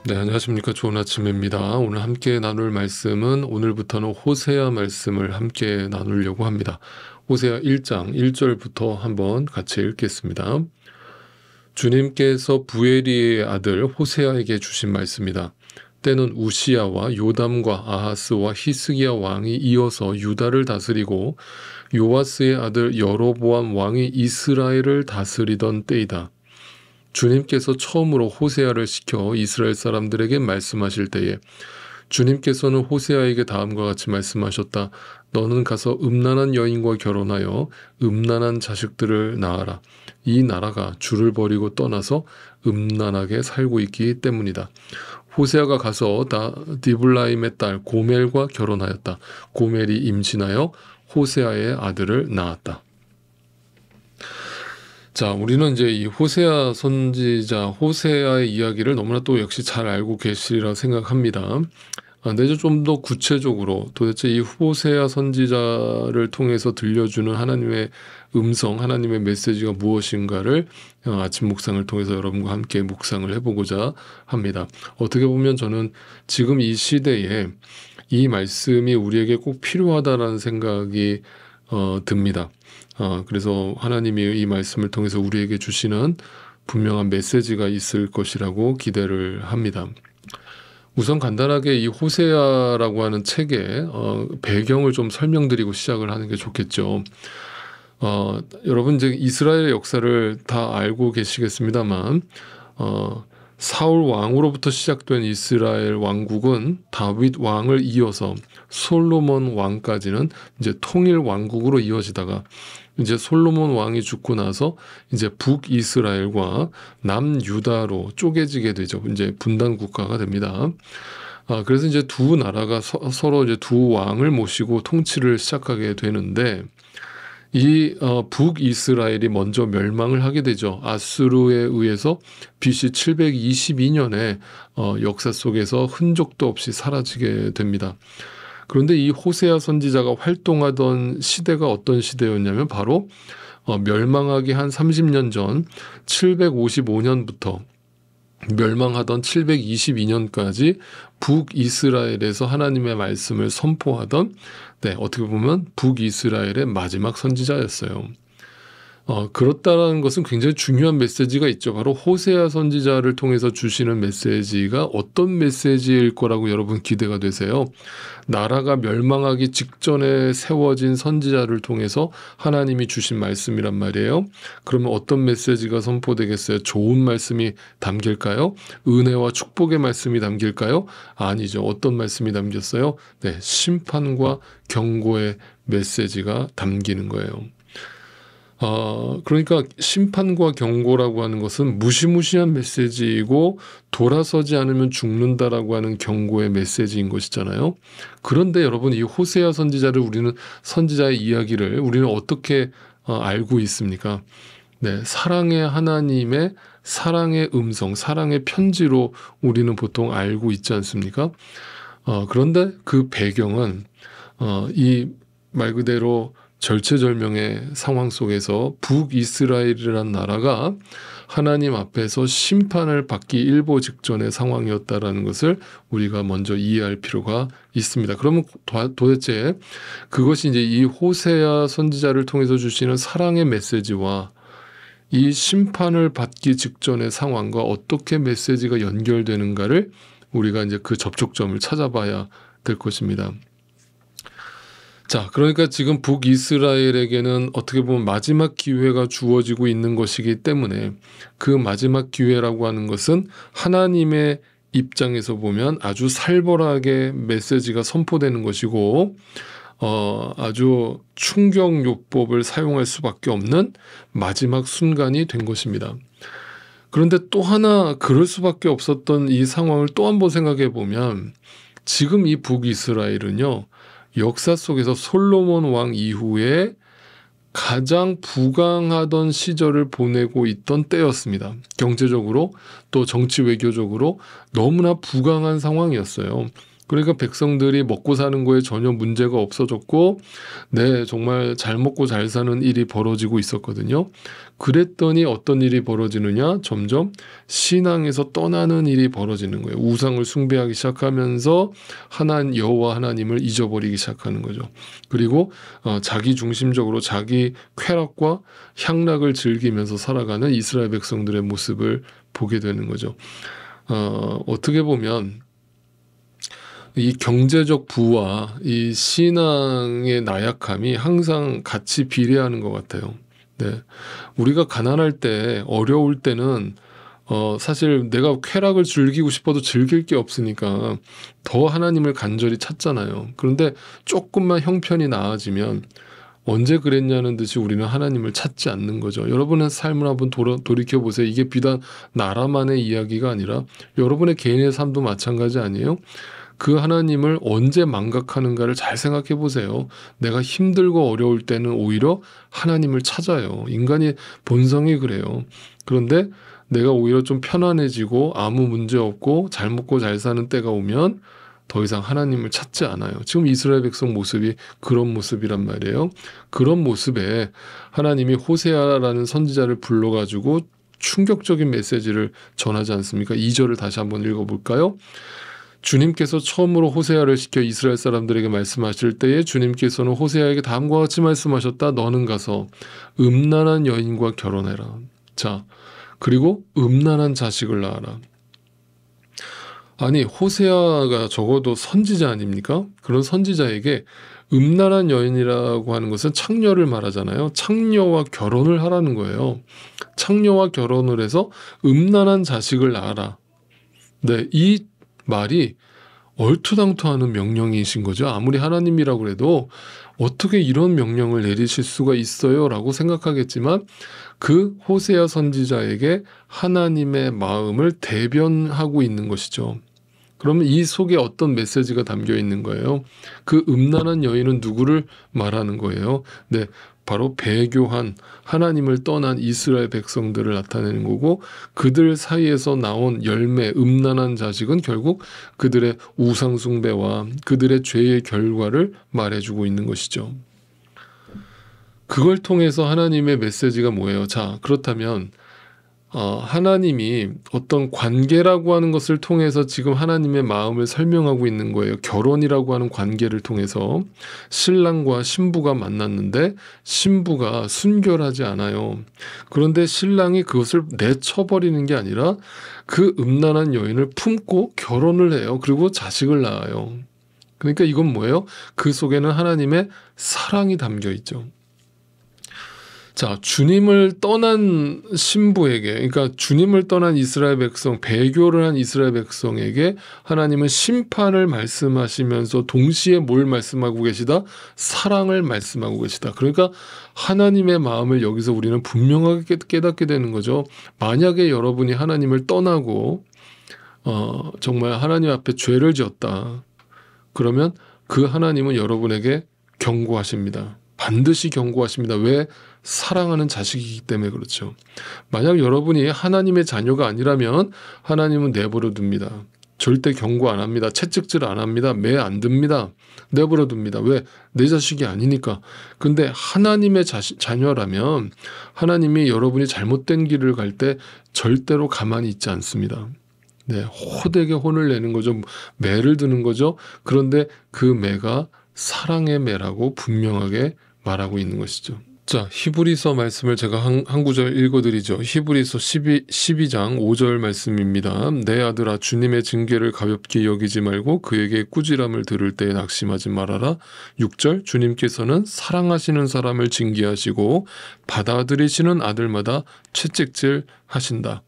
네, 안녕하십니까. 좋은 아침입니다. 오늘 함께 나눌 말씀은 오늘부터는 호세아 말씀을 함께 나누려고 합니다. 호세아 1장 1절부터 한번 같이 읽겠습니다. 주님께서 부에리의 아들 호세아에게 주신 말씀이다. 때는 우시야와 요담과 아하스와 히스기야 왕이 이어서 유다를 다스리고 요아스의 아들 여로보암 왕이 이스라엘을 다스리던 때이다. 주님께서 처음으로 호세아를 시켜 이스라엘 사람들에게 말씀하실 때에 주님께서는 호세아에게 다음과 같이 말씀하셨다. 너는 가서 음란한 여인과 결혼하여 음란한 자식들을 낳아라. 이 나라가 주를 버리고 떠나서 음란하게 살고 있기 때문이다. 호세아가 가서 디블라임의 딸 고멜과 결혼하였다. 고멜이 임신하여 호세아의 아들을 낳았다. 자, 우리는 이제 이 호세아 선지자, 호세아의 이야기를 너무나 또 역시 잘 알고 계시리라 생각합니다. 근데 좀 더 구체적으로 도대체 이 호세아 선지자를 통해서 들려주는 하나님의 음성, 하나님의 메시지가 무엇인가를 아침 묵상을 통해서 여러분과 함께 묵상을 해보고자 합니다. 어떻게 보면 저는 지금 이 시대에 이 말씀이 우리에게 꼭 필요하다라는 생각이 듭니다. 그래서 하나님이 이 말씀을 통해서 우리에게 주시는 분명한 메시지가 있을 것이라고 기대를 합니다. 우선 간단하게 이 호세아라고 하는 책의 배경을 좀 설명드리고 시작을 하는 게 좋겠죠. 여러분 이제 이스라엘의 역사를 다 알고 계시겠습니다만 사울 왕으로부터 시작된 이스라엘 왕국은 다윗 왕을 이어서 솔로몬 왕까지는 이제 통일 왕국으로 이어지다가 이제 솔로몬 왕이 죽고 나서 이제 북이스라엘과 남유다로 쪼개지게 되죠. 이제 분단 국가가 됩니다. 그래서 이제 두 나라가 서로 이제 두 왕을 모시고 통치를 시작하게 되는데 이 북이스라엘이 먼저 멸망을 하게 되죠. 아수르에 의해서 BC 722년에 역사 속에서 흔적도 없이 사라지게 됩니다. 그런데 이 호세아 선지자가 활동하던 시대가 어떤 시대였냐면 바로 멸망하기 한 30년 전 755년부터 멸망하던 722년까지 북이스라엘에서 하나님의 말씀을 선포하던 어떻게 보면 북이스라엘의 마지막 선지자였어요. 그렇다는 것은 굉장히 중요한 메시지가 있죠. 바로 호세아 선지자를 통해서 주시는 메시지가 어떤 메시지일 거라고 여러분 기대가 되세요? 나라가 멸망하기 직전에 세워진 선지자를 통해서 하나님이 주신 말씀이란 말이에요. 그러면 어떤 메시지가 선포되겠어요? 좋은 말씀이 담길까요? 은혜와 축복의 말씀이 담길까요? 아니죠. 어떤 말씀이 담겼어요? 심판과 경고의 메시지가 담기는 거예요. 그러니까 심판과 경고라고 하는 것은 무시무시한 메시지이고 돌아서지 않으면 죽는다라고 하는 경고의 메시지인 것이잖아요. 그런데 여러분 이 호세아 선지자를 선지자의 이야기를 우리는 어떻게 알고 있습니까? 사랑의 하나님의 사랑의 음성, 사랑의 편지로 우리는 보통 알고 있지 않습니까? 그런데 그 배경은 이 말 그대로 절체절명의 상황 속에서 북이스라엘이라는 나라가 하나님 앞에서 심판을 받기 일보 직전의 상황이었다라는 것을 우리가 먼저 이해할 필요가 있습니다. 그러면 도대체 그것이 이제 이 호세아 선지자를 통해서 주시는 사랑의 메시지와 이 심판을 받기 직전의 상황과 어떻게 메시지가 연결되는가를 우리가 이제 그 접촉점을 찾아봐야 될 것입니다. 자, 그러니까 지금 북이스라엘에게는 어떻게 보면 마지막 기회가 주어지고 있는 것이기 때문에 그 마지막 기회라고 하는 것은 하나님의 입장에서 보면 아주 살벌하게 메시지가 선포되는 것이고 아주 충격요법을 사용할 수밖에 없는 마지막 순간이 된 것입니다. 그런데 또 하나 그럴 수밖에 없었던 이 상황을 또 한 번 생각해 보면 지금 이 북이스라엘은요. 역사 속에서 솔로몬 왕 이후에 가장 부강하던 시절을 보내고 있던 때였습니다. 경제적으로 또 정치 외교적으로 너무나 부강한 상황이었어요. 그러니까 백성들이 먹고 사는 거에 전혀 문제가 없어졌고, 네, 정말 잘 먹고 잘 사는 일이 벌어지고 있었거든요. 그랬더니 어떤 일이 벌어지느냐? 점점 신앙에서 떠나는 일이 벌어지는 거예요. 우상을 숭배하기 시작하면서 여호와 하나님을 잊어버리기 시작하는 거죠. 그리고 자기 중심적으로 자기 쾌락과 향락을 즐기면서 살아가는 이스라엘 백성들의 모습을 보게 되는 거죠. 어떻게 보면 이 경제적 부와 이 신앙의 나약함이 항상 같이 비례하는 것 같아요. 네. 우리가 가난할 때, 어려울 때는 사실 내가 쾌락을 즐기고 싶어도 즐길 게 없으니까 더 하나님을 간절히 찾잖아요. 그런데 조금만 형편이 나아지면 언제 그랬냐는 듯이 우리는 하나님을 찾지 않는 거죠. 여러분의 삶을 한번 돌이켜보세요. 이게 비단 나라만의 이야기가 아니라 여러분의 개인의 삶도 마찬가지 아니에요? 그 하나님을 언제 망각하는가를 잘 생각해 보세요. 내가 힘들고 어려울 때는 오히려 하나님을 찾아요. 인간이 본성이 그래요. 그런데 내가 오히려 좀 편안해지고 아무 문제 없고 잘 먹고 잘 사는 때가 오면 더 이상 하나님을 찾지 않아요. 지금 이스라엘 백성 모습이 그런 모습이란 말이에요. 그런 모습에 하나님이 호세아라는 선지자를 불러가지고 충격적인 메시지를 전하지 않습니까? 2절을 다시 한번 읽어볼까요? 주님께서 처음으로 호세아를 시켜 이스라엘 사람들에게 말씀하실 때에 주님께서는 호세아에게 다음과 같이 말씀하셨다. 너는 가서 음란한 여인과 결혼해라. 자, 그리고 음란한 자식을 낳아라. 아니, 호세아가 적어도 선지자 아닙니까? 그런 선지자에게 음란한 여인이라고 하는 것은 창녀를 말하잖아요. 창녀와 결혼을 하라는 거예요. 창녀와 결혼을 해서 음란한 자식을 낳아라. 네, 이 말이 얼토당토하는 명령이신 거죠. 아무리 하나님이라고 해도 어떻게 이런 명령을 내리실 수가 있어요? 라고 생각하겠지만 그 호세아 선지자에게 하나님의 마음을 대변하고 있는 것이죠. 그러면 이 속에 어떤 메시지가 담겨 있는 거예요? 그 음란한 여인은 누구를 말하는 거예요? 네, 바로 배교한 하나님을 떠난 이스라엘 백성들을 나타내는 거고, 그들 사이에서 나온 열매, 음란한 자식은 결국 그들의 우상 숭배와 그들의 죄의 결과를 말해주고 있는 것이죠. 그걸 통해서 하나님의 메시지가 뭐예요? 자, 그렇다면 하나님이 어떤 관계라고 하는 것을 통해서 지금 하나님의 마음을 설명하고 있는 거예요. 결혼이라고 하는 관계를 통해서 신랑과 신부가 만났는데 신부가 순결하지 않아요. 그런데 신랑이 그것을 내쳐버리는 게 아니라 그 음란한 여인을 품고 결혼을 해요. 그리고 자식을 낳아요. 그러니까 이건 뭐예요? 그 속에는 하나님의 사랑이 담겨 있죠. 자, 주님을 떠난 신부에게, 그러니까 주님을 떠난 이스라엘 백성, 배교를 한 이스라엘 백성에게 하나님은 심판을 말씀하시면서 동시에 뭘 말씀하고 계시다? 사랑을 말씀하고 계시다. 그러니까 하나님의 마음을 여기서 우리는 분명하게 깨닫게 되는 거죠. 만약에 여러분이 하나님을 떠나고 정말 하나님 앞에 죄를 지었다. 그러면 그 하나님은 여러분에게 경고하십니다. 반드시 경고하십니다. 왜? 사랑하는 자식이기 때문에 그렇죠. 만약 여러분이 하나님의 자녀가 아니라면 하나님은 내버려 둡니다. 절대 경고 안 합니다. 채찍질 안 합니다. 매 안 듭니다. 내버려 둡니다. 왜? 내 자식이 아니니까. 근데 하나님의 자녀라면 하나님이 여러분이 잘못된 길을 갈 때 절대로 가만히 있지 않습니다. 네, 호되게 혼을 내는 거죠. 매를 드는 거죠. 그런데 그 매가 사랑의 매라고 분명하게 말하고 있는 것이죠. 자, 히브리서 말씀을 제가 한 구절 읽어드리죠. 히브리서 12장 5절 말씀입니다. 내 아들아, 주님의 징계를 가볍게 여기지 말고 그에게 꾸지람을 들을 때에 낙심하지 말아라. 6절, 주님께서는 사랑하시는 사람을 징계하시고 받아들이시는 아들마다 채찍질 하신다.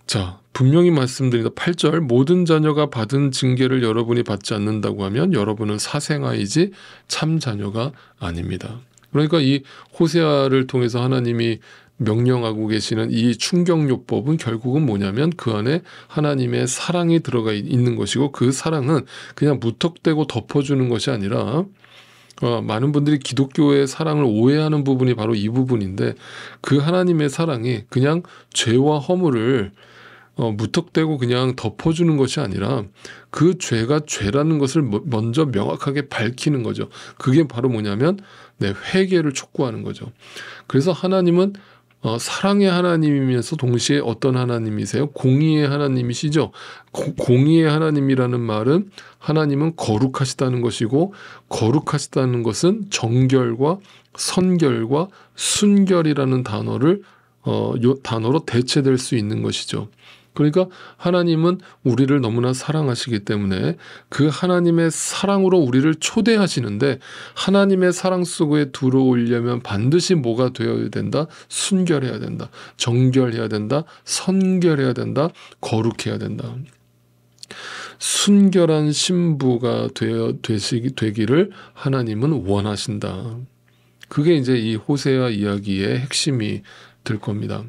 자, 분명히 말씀드립니다. 8절, 모든 자녀가 받은 징계를 여러분이 받지 않는다고 하면 여러분은 사생아이지 참 자녀가 아닙니다. 그러니까 이 호세아를 통해서 하나님이 명령하고 계시는 이 충격요법은 결국은 뭐냐면 그 안에 하나님의 사랑이 들어가 있는 것이고, 그 사랑은 그냥 무턱대고 덮어주는 것이 아니라 많은 분들이 기독교의 사랑을 오해하는 부분이 바로 이 부분인데, 그 하나님의 사랑이 그냥 죄와 허물을 무턱대고 그냥 덮어주는 것이 아니라 그 죄가 죄라는 것을 먼저 명확하게 밝히는 거죠. 그게 바로 뭐냐면 회개를 촉구하는 거죠. 그래서 하나님은 사랑의 하나님이면서 동시에 어떤 하나님이세요? 공의의 하나님이시죠. 공의의 하나님이라는 말은 하나님은 거룩하시다는 것이고, 거룩하시다는 것은 정결과 선결과 순결이라는 단어로 대체될 수 있는 것이죠. 그러니까 하나님은 우리를 너무나 사랑하시기 때문에 그 하나님의 사랑으로 우리를 초대하시는데, 하나님의 사랑 속에 들어오려면 반드시 뭐가 되어야 된다? 순결해야 된다. 정결해야 된다. 선결해야 된다. 거룩해야 된다. 순결한 신부가 되기를 하나님은 원하신다. 그게 이제 이 호세아 이야기의 핵심이 될 겁니다.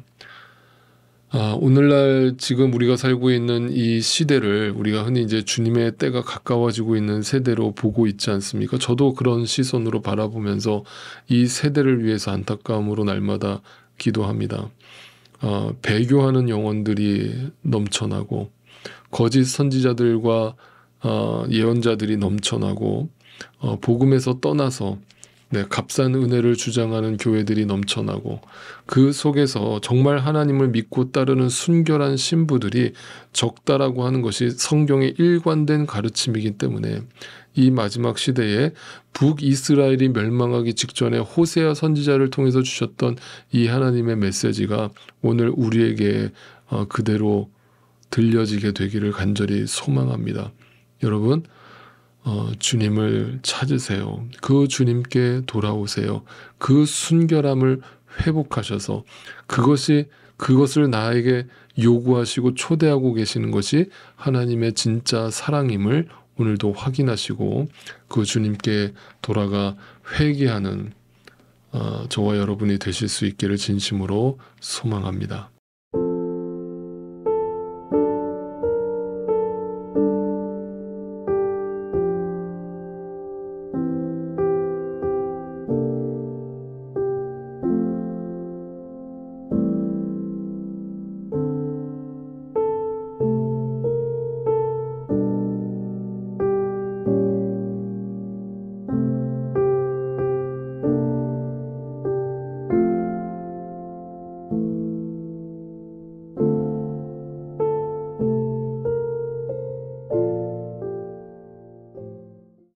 오늘날 지금 우리가 살고 있는 이 시대를 우리가 흔히 이제 주님의 때가 가까워지고 있는 세대로 보고 있지 않습니까? 저도 그런 시선으로 바라보면서 이 세대를 위해서 안타까움으로 날마다 기도합니다. 배교하는 영혼들이 넘쳐나고, 거짓 선지자들과 예언자들이 넘쳐나고, 복음에서 떠나서 값싼 은혜를 주장하는 교회들이 넘쳐나고, 그 속에서 정말 하나님을 믿고 따르는 순결한 신부들이 적다라고 하는 것이 성경의 일관된 가르침이기 때문에 이 마지막 시대에 북이스라엘이 멸망하기 직전에 호세아 선지자를 통해서 주셨던 이 하나님의 메시지가 오늘 우리에게 그대로 들려지게 되기를 간절히 소망합니다. 여러분, 주님을 찾으세요. 그 주님께 돌아오세요. 그 순결함을 회복하셔서 그것을 나에게 요구하시고 초대하고 계시는 것이 하나님의 진짜 사랑임을 오늘도 확인하시고 그 주님께 돌아가 회개하는 저와 여러분이 되실 수 있기를 진심으로 소망합니다.